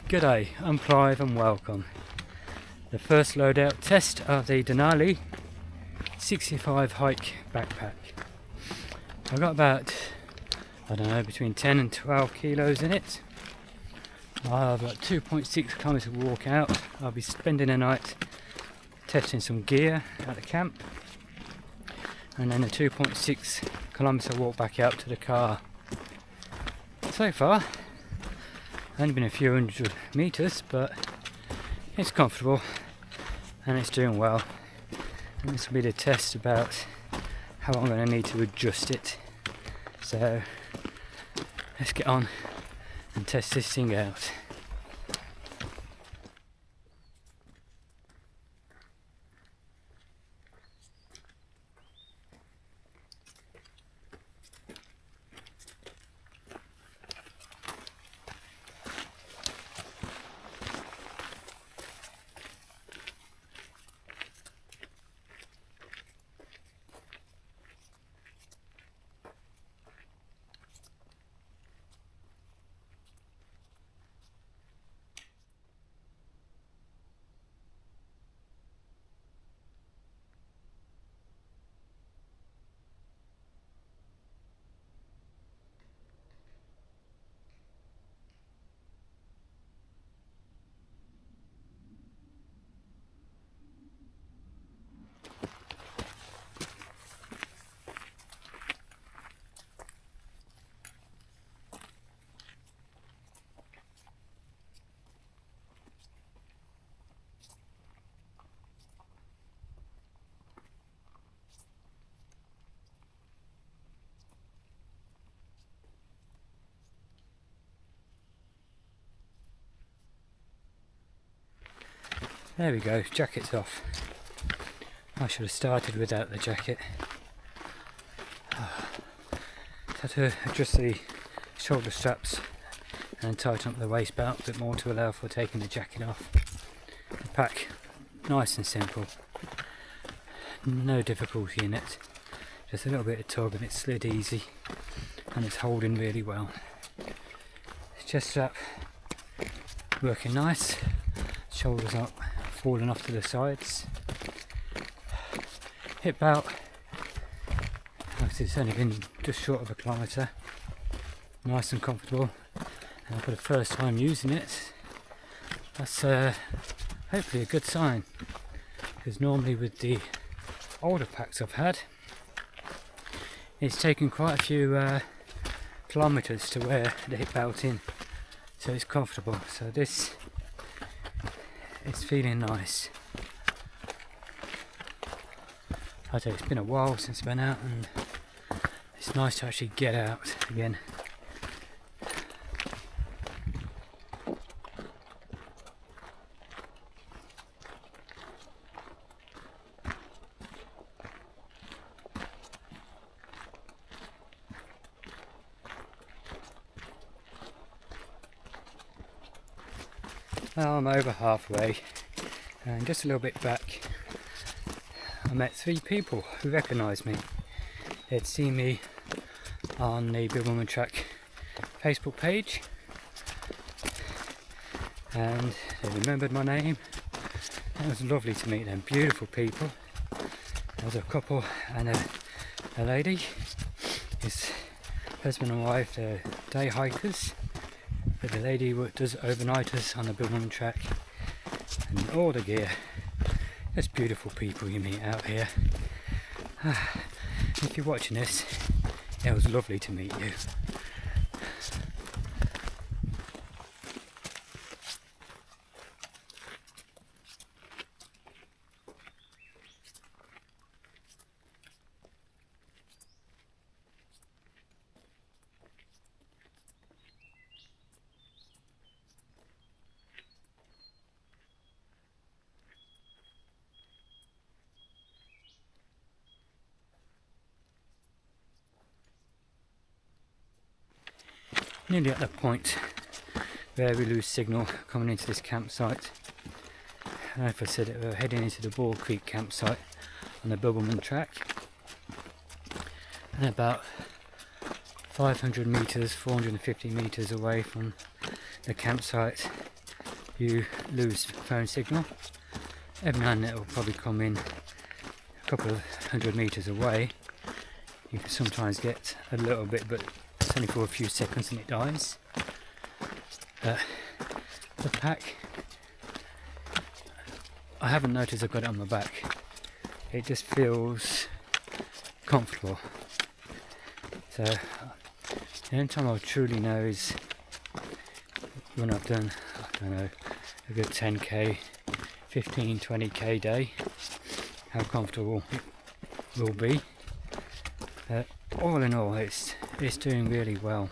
G'day, I'm Clive and welcome. The first loadout test of the Denali 65 hike backpack. I've got about, I don't know, between 10 and 12 kilos in it. I've got 2.6 kilometers walk out. I'll be spending a night testing some gear at the camp, and then a 2.6 kilometer walk back out to the car. So far, only been a few hundred meters, but it's comfortable and it's doing well. And this will be the test about how I'm going to need to adjust it. So let's get on and test this thing out. There we go, jacket's off. I should have started without the jacket. Had to adjust the shoulder straps and tighten up the waist belt a bit more to allow for taking the jacket off. The pack, nice and simple. No difficulty in it. Just a little bit of tug and it slid easy, and it's holding really well. Chest strap working nice. Shoulders up, falling off to the sides. Hip belt, it's only been just short of a kilometre. Nice and comfortable, and for the first time using it, that's hopefully a good sign, because normally with the older packs I've had, it's taken quite a few kilometres to wear the hip belt in, so it's comfortable. So this, it's feeling nice. I tell you, it's been a while since I've been out, and it's nice to actually get out again. Well, I'm over halfway, and just a little bit back, I met 3 people who recognised me. They'd seen me on the Big Woman Track Facebook page, and they remembered my name. It was lovely to meet them, beautiful people. There was a couple and a lady. His husband and wife, they're day hikers, but the lady does overnighters on the Big Woman Track, and all the gear. Just beautiful people you meet out here. If you're watching this, it was lovely to meet you. Nearly at the point where we lose signal coming into this campsite. And if I said it, we're heading into the Ball Creek campsite on the Bubbleman Track, and about 500 metres, 450 metres away from the campsite, you lose phone signal. Every now and then it will probably come in a couple of 100 meters away. You can sometimes get a little bit, but it's only for a few seconds and it dies. The pack, I haven't noticed I've got it on my back. It just feels comfortable. So the only time I'll truly know is when I've done, I don't know, a good 10k, 15, 20k day, how comfortable it will be. All in all, it's doing really well.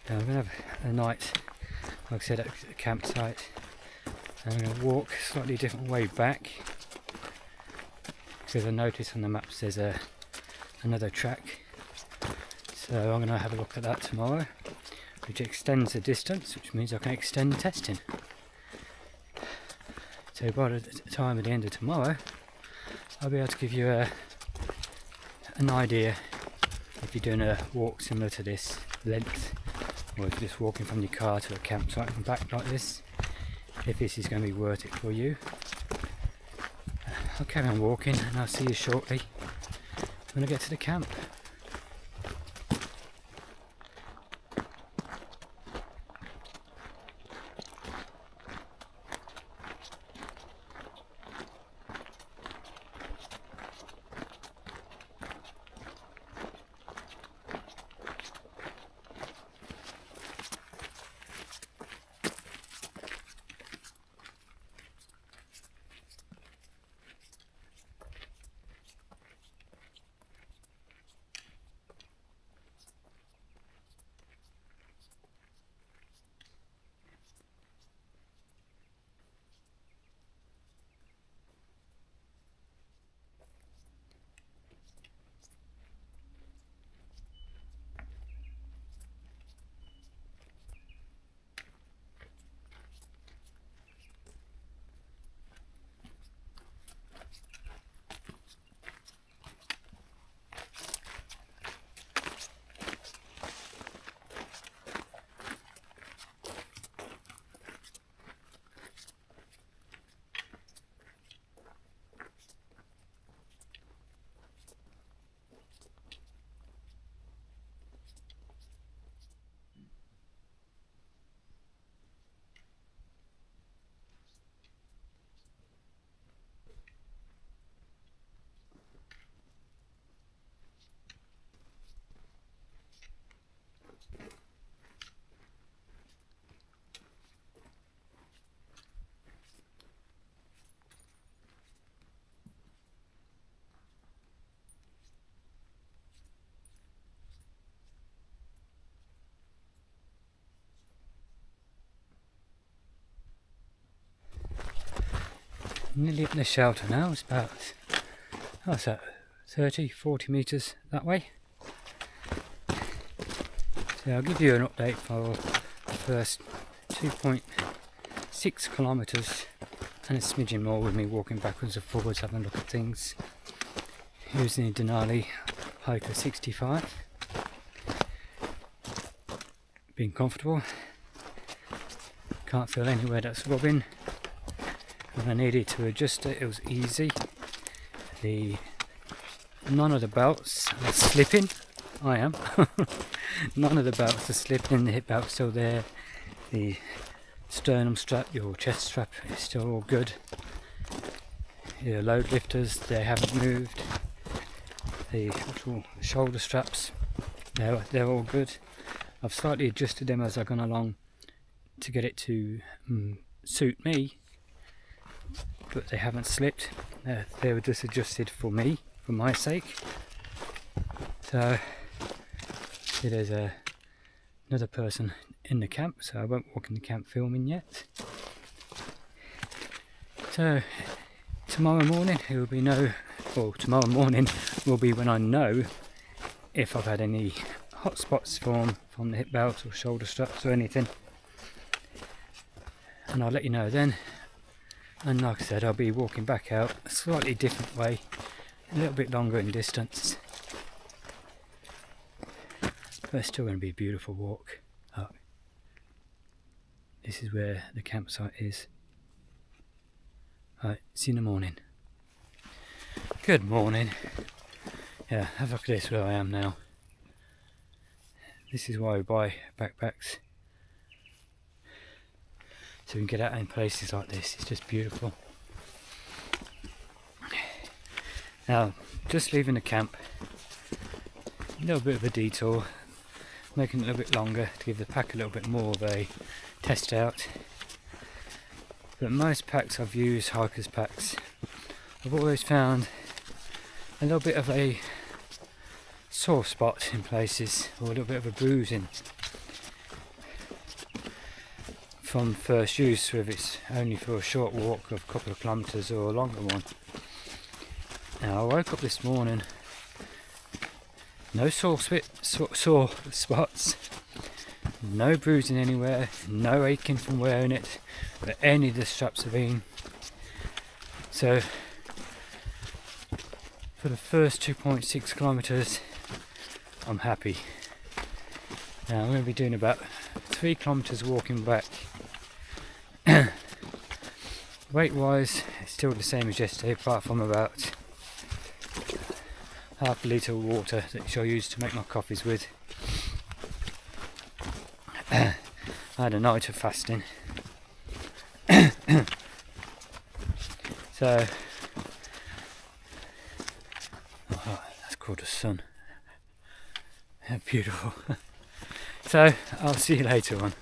Now I'm going to have a night, like I said, at a campsite. I'm going to walk a slightly different way back, because I noticed on the maps there's another track. So I'm going to have a look at that tomorrow, which extends the distance, which means I can extend the testing. So by the time at the end of tomorrow, I'll be able to give you an idea if you're doing a walk similar to this length, or if you're just walking from your car to a campsite and back like this, if this is going to be worth it for you. I'll carry on walking and I'll see you shortly when I get to the camp. Nearly at the shelter now. It's about, what's that, 30, 40 metres that way. So I'll give you an update for the first 2.6 kilometres and a smidgen more with me walking backwards and forwards, having a look at things, using the Denali Hiker 65. Being comfortable, can't feel anywhere that's rubbing. When I needed to adjust it, it was easy. None of the belts are slipping. I am. None of the belts are slipping. The hip belt's still there. The sternum strap, your chest strap, is still all good. Your load lifters, they haven't moved. The actual shoulder straps, they're all good. I've slightly adjusted them as I've gone along to get it to suit me, but they haven't slipped. They were just adjusted for me, for my sake. So there's another person in the camp, so I won't walk in the camp filming yet. So tomorrow morning tomorrow morning will be when I know if I've had any hot spots form from the hip belts or shoulder straps or anything, and I'll let you know then. And like I said, I'll be walking back out a slightly different way, a little bit longer in distance, but it's still going to be a beautiful walk up this is where the campsite is. Right, see you in the morning. Good morning. Yeah, have a look at this where I am now. This is why we buy backpacks, so we can get out in places like this. It's just beautiful. Now, just leaving the camp, a little bit of a detour, making it a little bit longer to give the pack a little bit more of a test out. But most packs I've used, hikers packs, I've always found a little bit of a sore spot in places, or a little bit of a bruising from first use, whether it's only for a short walk of a couple of kilometres or a longer one. Now I woke up this morning, no sore spots, no bruising anywhere, no aching from wearing it, but any of the straps have been. So for the first 2.6 kilometres I'm happy. Now I'm going to be doing about 3 kilometres walking back. Weight wise it's still the same as yesterday, apart from about half a litre of water that I use to make my coffees with. I had a night of fasting. So that's called a sun. Beautiful. So I'll see you later on.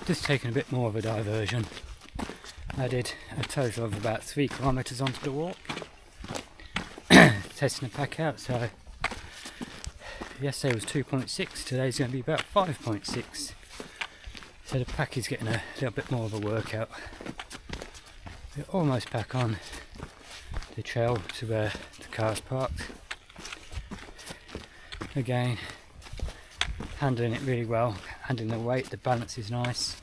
Just taking a bit more of a diversion. I did a total of about 3 kilometres onto the walk, testing the pack out. So yesterday was 2.6, today's going to be about 5.6. So the pack is getting a little bit more of a workout. We're almost back on the trail to where the car's parked. Again, handling it really well, handling the weight, the balance is nice.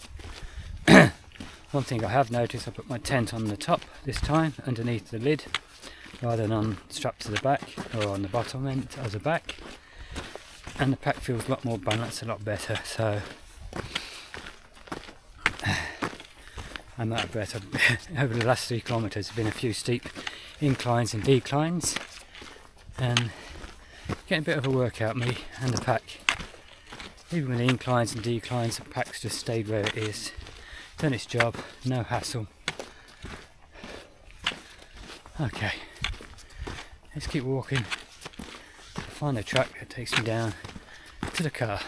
One thing I have noticed, I put my tent on the top this time, underneath the lid, rather than strapped to the back or on the bottom end as a back, and the pack feels a lot more balanced, a lot better. So I'm out of breath. Over the last 3 kilometres, there's been a few steep inclines and declines, and getting a bit of a workout, me and the pack. Even with the inclines and declines, the pack's just stayed where it is. Done its job, no hassle. Okay, let's keep walking. Find a track that takes me down to the car.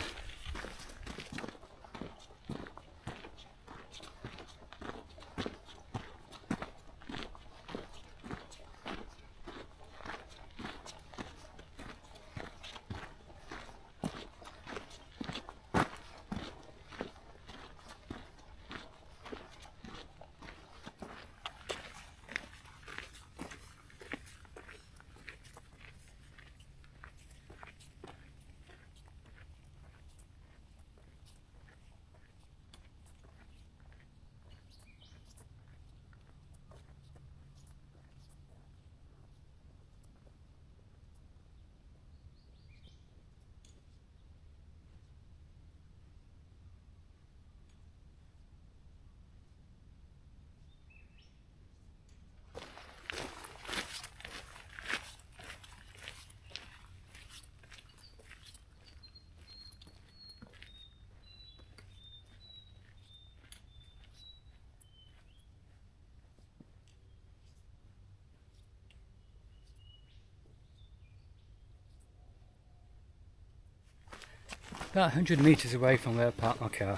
about 100 metres away from where I parked my car.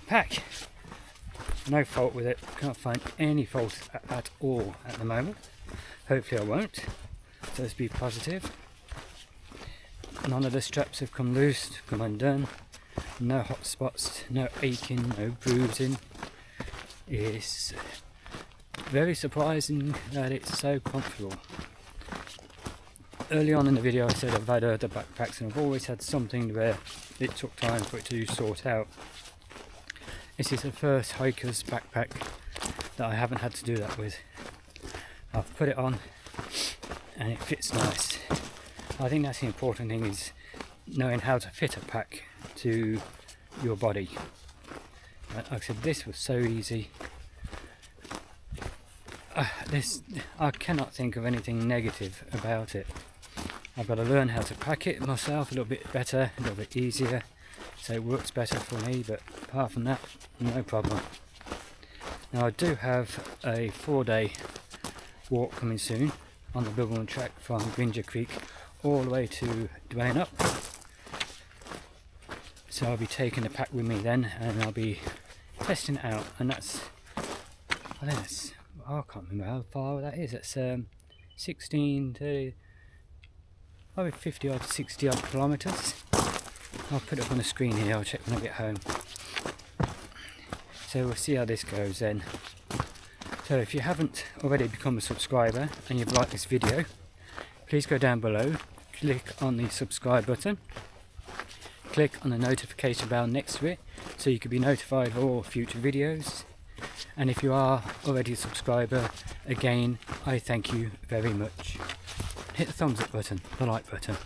Pack, no fault with it, can't find any fault at all at the moment. Hopefully I won't, so let's be positive. None of the straps have come loose, come undone, no hot spots, no aching, no bruising. It's very surprising that it's so comfortable. Early on in the video I said I've had other backpacks and I've always had something where it took time for it to sort out. This is the first hiker's backpack that I haven't had to do that with. I've put it on and it fits nice. I think that's the important thing, is knowing how to fit a pack to your body. Like I said, this was so easy. I cannot think of anything negative about it. I've got to learn how to pack it myself a little bit better, a little bit easier, so it works better for me, but apart from that, no problem. Now I do have a 4-day walk coming soon on the Bilberman track from Ginger Creek all the way to Dwayne Up. So I'll be taking the pack with me then, and I'll be testing it out, and that's, I think that's, I can't remember how far that is. It's 16 to probably 50 odd, 60 odd kilometres. I'll put it up on the screen here, I'll check when I get home. So we'll see how this goes then. So if you haven't already become a subscriber and you've liked this video, please go down below, click on the subscribe button, click on the notification bell next to it so you can be notified of all future videos. And if you are already a subscriber, again, I thank you very much. Hit the thumbs up button, the like button.